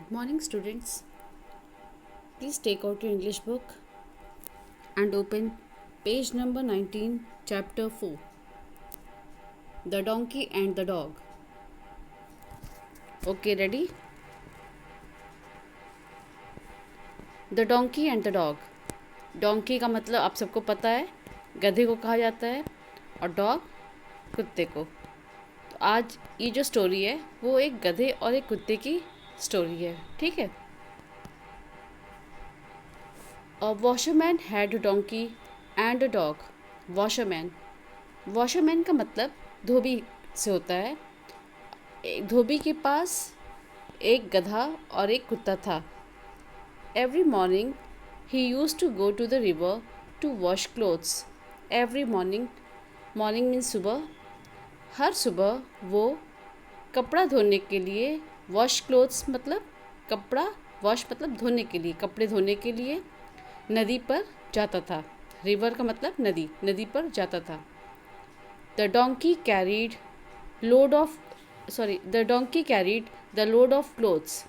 Good morning, students. Please take out your English book and open page number 19, chapter 4, The Donkey and the Dog. Okay, ready? The Donkey and the Dog. Donkey का मतलब आप सबको पता है, गधे को कहा जाता है, और डॉग कुत्ते को। तो आज ये जो स्टोरी है वो एक गधे और एक कुत्ते की स्टोरी है, ठीक है। A washerman had a donkey and a dog. Washerman का मतलब धोबी से होता है। एक धोबी के पास एक गधा और एक कुत्ता था। Every morning he use to go to the river to wash clothes. Every morning, morning means सुबह, हर सुबह वो कपड़ा धोने के लिए, वॉश क्लोथ्स मतलब कपड़ा, वॉश मतलब धोने के लिए, कपड़े धोने के लिए नदी पर जाता था। रिवर का मतलब नदी, नदी पर जाता था। The donkey carried the donkey carried the load of clothes.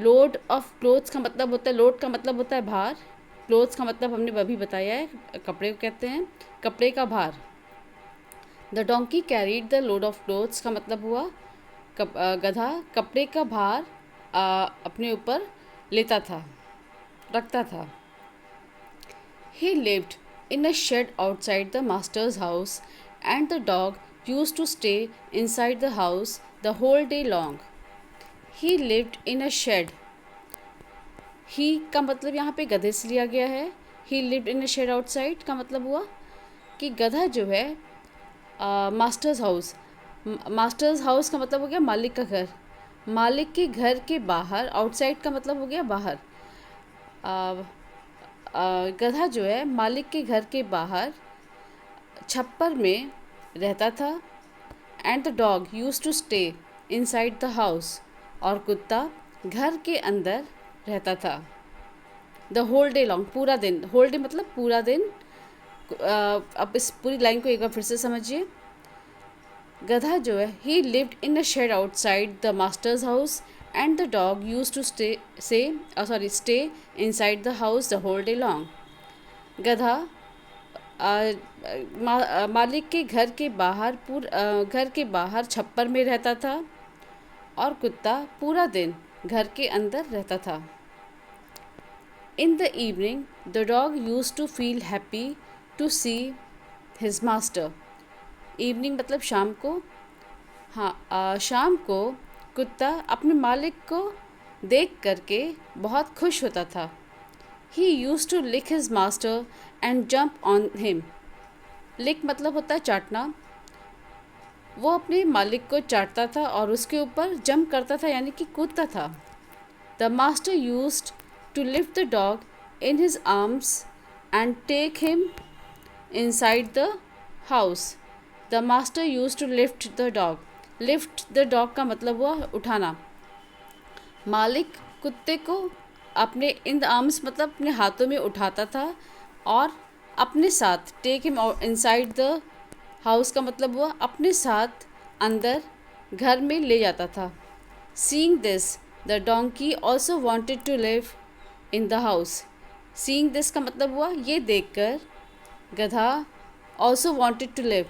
Load of clothes का मतलब होता है, लोड का मतलब होता है भार, क्लोथ्स का मतलब हमने अभी बताया है, कपड़े को कहते हैं, कपड़े का भार। The donkey carried the load of clothes का मतलब हुआ गधा कपड़े का भार अपने ऊपर लेता था, रखता था। He lived in a shed outside the master's house, and the dog used to stay inside the house the whole day long. He lived in a shed. He का मतलब यहाँ पे गधे से लिया गया है। He lived in a shed outside का मतलब हुआ कि गधा जो है मास्टर्स हाउस का मतलब हो गया मालिक का घर, मालिक के घर के बाहर, आउटसाइड का मतलब हो गया बाहर। गधा जो है मालिक के घर के बाहर छप्पर में रहता था। And the dog use to stay inside the house, और कुत्ता घर के अंदर रहता था। द होल डे लॉन्ग, पूरा दिन, होल डे मतलब पूरा दिन। अब इस पूरी लाइन को एक बार फिर से समझिए। गधा जो है he lived in a shed outside the master's house, and the dog used to stay inside the house the whole day long. गधा मालिक के घर के बाहर घर के बाहर छप्पर में रहता था, और कुत्ता पूरा दिन घर के अंदर रहता था। In the evening, the dog used to feel happy to see his master. Evening मतलब शाम को, हाँ, शाम को कुत्ता अपने मालिक को देख करके बहुत खुश होता था। He used to lick his master and jump on him. Lick मतलब होता है चाटना। वो अपने मालिक को चाटता था और उसके ऊपर जंप करता था, यानी कि कूदता था। The master used to lift the dog in his arms and take him inside the house. The master used to lift the dog. Lift the dog का मतलब हुआ उठाना। मालिक कुत्ते को अपने इन द आर्म्स मतलब अपने हाथों में उठाता था और अपने साथ, take him inside the house का मतलब हुआ अपने साथ अंदर घर में ले जाता था। Seeing this the donkey also wanted to live in the house. Seeing this का मतलब हुआ ये देखकर गधा ऑल्सो वॉन्टेड टू लिव,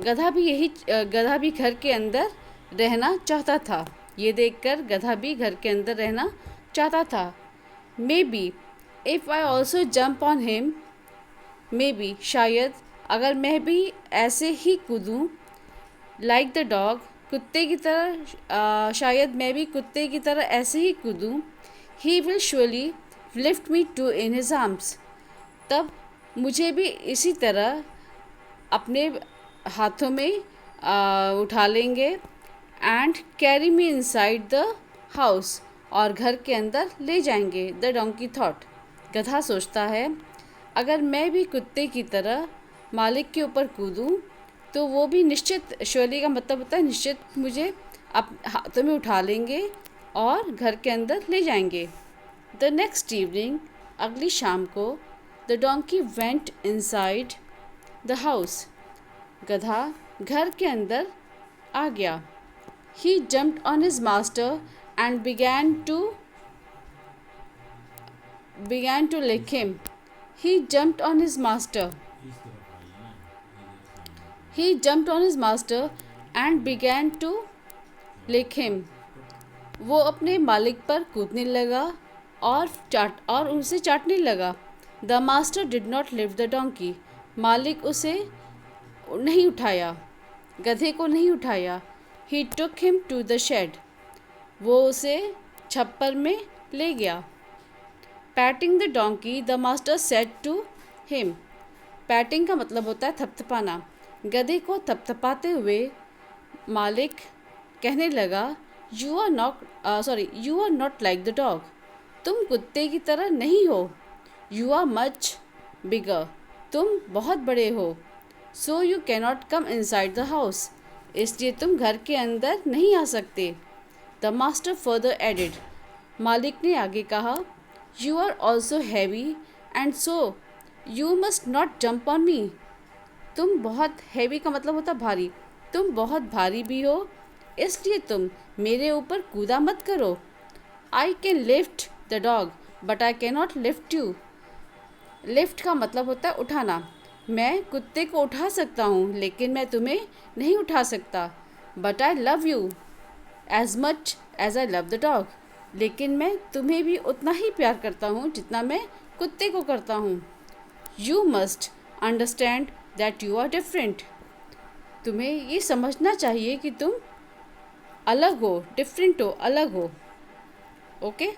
गधा भी घर के अंदर रहना चाहता था। ये देखकर गधा भी घर के अंदर रहना चाहता था। May be if I also jump on him, may be शायद अगर मैं भी ऐसे ही कूदूँ, लाइक द डॉग कुत्ते की तरह, शायद मैं भी कुत्ते की तरह ऐसे ही कूदूँ। He will surely lift me टू इन हिज आर्म्स, तब मुझे भी इसी तरह अपने हाथों में उठा लेंगे। And carry me inside the house, और घर के अंदर ले जाएंगे। द डोंकी थॉट, गधा सोचता है अगर मैं भी कुत्ते की तरह मालिक के ऊपर कूदूँ तो वो भी निश्चित, श्योरली का मतलब होता है निश्चित, मुझे हाथों में उठा लेंगे और घर के अंदर ले जाएंगे। द नेक्स्ट इवनिंग, अगली शाम को, the donkey went inside the house, गधा घर के अंदर आ गया। He jumped on his master and began to lick him. He jumped on his master. He jumped on his master and began to lick him. वो अपने मालिक पर कूदने लगा और उसे चाटने लगा. The master did not lift the donkey. मालिक उसे नहीं उठाया, गधे को नहीं उठाया. He took him to the shed. वो उसे छप्पर में ले गया. Patting the donkey, the master said to him. Patting का मतलब होता है थपथपाना. गधे को थपथपाते हुए मालिक कहने लगा, you are not like the dog. तुम कुत्ते की तरह नहीं हो. You are much bigger. तुम बहुत बड़े हो. So you cannot come inside the house. इसलिए तुम घर के अंदर नहीं आ सकते. The master further added. मालिक ने आगे कहा, you are also heavy and so you must not jump on me. तुम बहुत हैवी का मतलब होता भारी. तुम बहुत भारी भी हो, इसलिए तुम मेरे ऊपर कूदा मत करो. I can lift the dog but I can not lift you. Lift का मतलब होता है उठाना. मैं कुत्ते को उठा सकता हूँ लेकिन मैं तुम्हें नहीं उठा सकता. But I love you as much as I love the dog. लेकिन मैं तुम्हें भी उतना ही प्यार करता हूँ जितना मैं कुत्ते को करता हूँ. You must understand that you are different. तुम्हें ये समझना चाहिए कि तुम अलग हो, डिफरेंट हो, अलग हो. ओके.